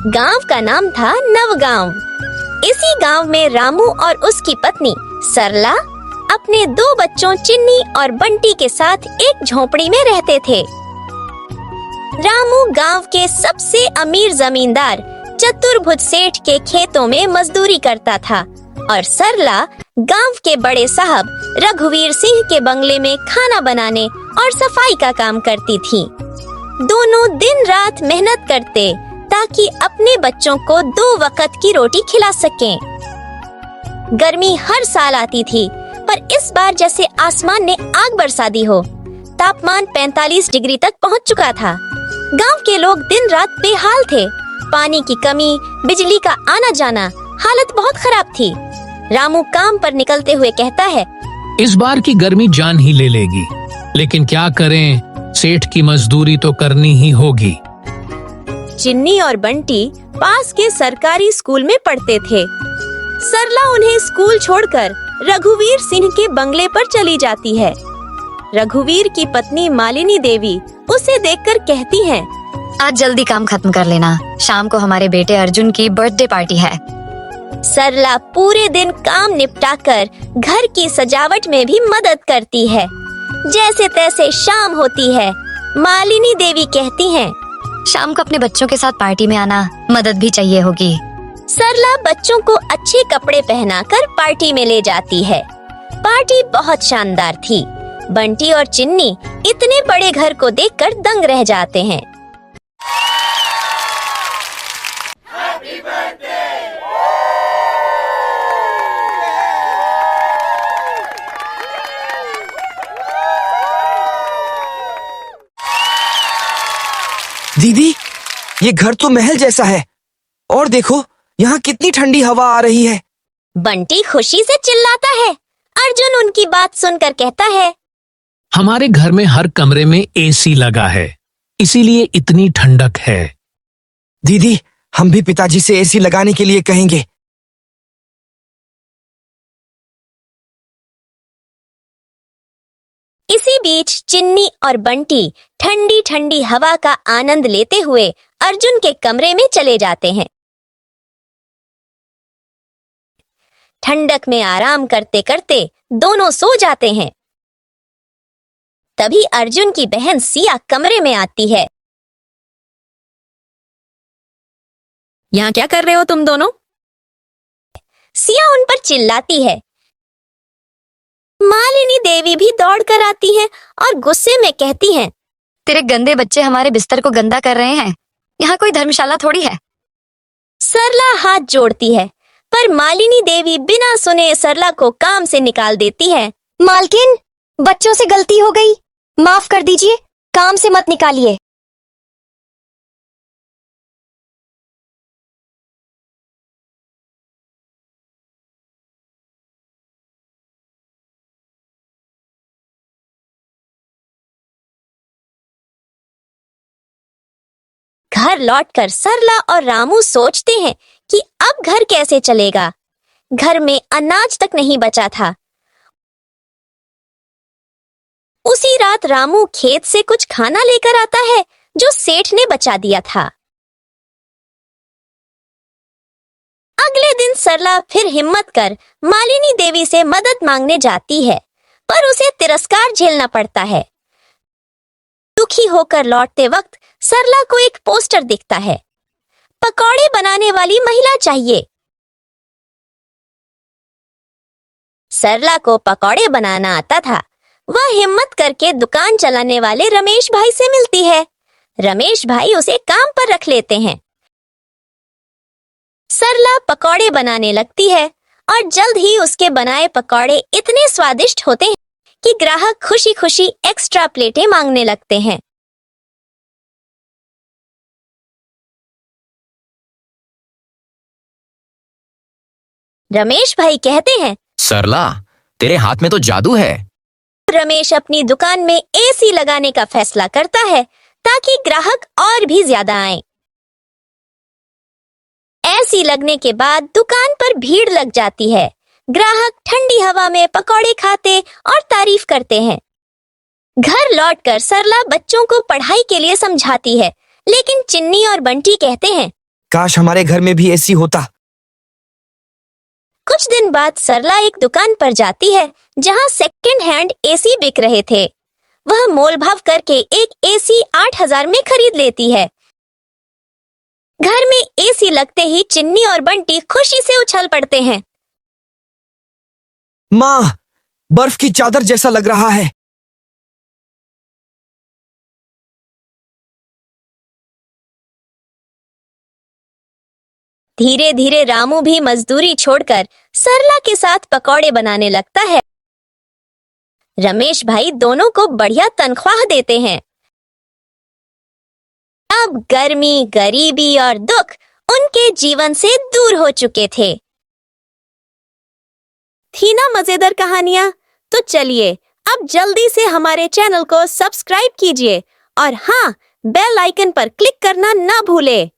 गांव का नाम था नवगांव। इसी गांव में रामू और उसकी पत्नी सरला अपने 2 बच्चों चिन्नी और बंटी के साथ एक झोपड़ी में रहते थे। रामू गांव के सबसे अमीर जमींदार चतुर्भुज सेठ के खेतों में मजदूरी करता था और सरला गांव के बड़े साहब रघुवीर सिंह के बंगले में खाना बनाने और सफाई का काम करती थी। दोनों दिन रात मेहनत करते ताकि अपने बच्चों को 2 वक्त की रोटी खिला सकें। गर्मी हर साल आती थी, पर इस बार जैसे आसमान ने आग बरसा दी हो। तापमान 45 डिग्री तक पहुंच चुका था। गांव के लोग दिन रात बेहाल थे। पानी की कमी, बिजली का आना जाना, हालत बहुत खराब थी। रामू काम पर निकलते हुए कहता है, इस बार की गर्मी जान ही ले लेगी, लेकिन क्या करें, सेठ की मजदूरी तो करनी ही होगी। चिन्नी और बंटी पास के सरकारी स्कूल में पढ़ते थे। सरला उन्हें स्कूल छोड़कर रघुवीर सिंह के बंगले पर चली जाती है। रघुवीर की पत्नी मालिनी देवी उसे देखकर कहती हैं, आज जल्दी काम खत्म कर लेना, शाम को हमारे बेटे अर्जुन की बर्थडे पार्टी है। सरला पूरे दिन काम निपटाकर घर की सजावट में भी मदद करती है। जैसे तैसे शाम होती है। मालिनी देवी कहती हैं, शाम को अपने बच्चों के साथ पार्टी में आना, मदद भी चाहिए होगी। सरला बच्चों को अच्छे कपड़े पहनाकर पार्टी में ले जाती है। पार्टी बहुत शानदार थी। बंटी और चिन्नी इतने बड़े घर को देखकर दंग रह जाते हैं। दीदी, ये घर तो महल जैसा है और देखो यहाँ कितनी ठंडी हवा आ रही है। बंटी खुशी से चिल्लाता है। अर्जुन उनकी बात सुनकर कहता है, हमारे घर में हर कमरे में एसी लगा है, इसीलिए इतनी ठंडक है। दीदी, हम भी पिताजी से एसी लगाने के लिए कहेंगे। इसी बीच चिन्नी और बंटी ठंडी ठंडी हवा का आनंद लेते हुए अर्जुन के कमरे में चले जाते हैं। ठंडक में आराम करते करते दोनों सो जाते हैं। तभी अर्जुन की बहन सिया कमरे में आती है। यहाँ क्या कर रहे हो तुम दोनों? सिया उन पर चिल्लाती है। मालिनी देवी भी दौड़ कर आती है और गुस्से में कहती हैं, तेरे गंदे बच्चे हमारे बिस्तर को गंदा कर रहे हैं। यहाँ कोई धर्मशाला थोड़ी है। सरला हाथ जोड़ती है, पर मालिनी देवी बिना सुने सरला को काम से निकाल देती है। मालकिन, बच्चों से गलती हो गई, माफ कर दीजिए, काम से मत निकालिए। घर लौटकर सरला और रामू सोचते हैं कि अब घर कैसे चलेगा। घर में अनाज तक नहीं बचा था। उसी रात रामू खेत से कुछ खाना लेकर आता है जो सेठ ने बचा दिया था। अगले दिन सरला फिर हिम्मत कर मालिनी देवी से मदद मांगने जाती है, पर उसे तिरस्कार झेलना पड़ता है। दुखी होकर लौटते वक्त सरला को एक पोस्टर दिखता है। पकौड़े बनाने वाली महिला चाहिए। सरला को पकौड़े बनाना आता था। वह हिम्मत करके दुकान चलाने वाले रमेश भाई से मिलती है। रमेश भाई उसे काम पर रख लेते हैं। सरला पकौड़े बनाने लगती है और जल्द ही उसके बनाए पकौड़े इतने स्वादिष्ट होते हैं कि ग्राहक खुशी खुशी एक्स्ट्रा प्लेटें मांगने लगते हैं। रमेश भाई कहते हैं, सरला, तेरे हाथ में तो जादू है। रमेश अपनी दुकान में एसी लगाने का फैसला करता है ताकि ग्राहक और भी ज्यादा आए। एसी लगने के बाद दुकान पर भीड़ लग जाती है। ग्राहक ठंडी हवा में पकौड़े खाते और तारीफ करते हैं। घर लौटकर सरला बच्चों को पढ़ाई के लिए समझाती है, लेकिन चिन्नी और बंटी कहते हैं, काश हमारे घर में भी एसी होता। कुछ दिन बाद सरला एक दुकान पर जाती है जहां सेकंड हैंड एसी बिक रहे थे। वह मोल भाव करके एक एसी 8,000 में खरीद लेती है। घर में एसी लगते ही चिन्नी और बंटी खुशी से उछल पड़ते हैं। माँ, बर्फ की चादर जैसा लग रहा है। धीरे धीरे रामू भी मजदूरी छोड़कर सरला के साथ पकौड़े बनाने लगता है। रमेश भाई दोनों को बढ़िया तनख्वाह देते हैं। अब गर्मी, गरीबी और दुख उनके जीवन से दूर हो चुके थे। थी ना मजेदार कहानियां? तो चलिए अब जल्दी से हमारे चैनल को सब्सक्राइब कीजिए और हाँ, बेल आइकन पर क्लिक करना ना भूले।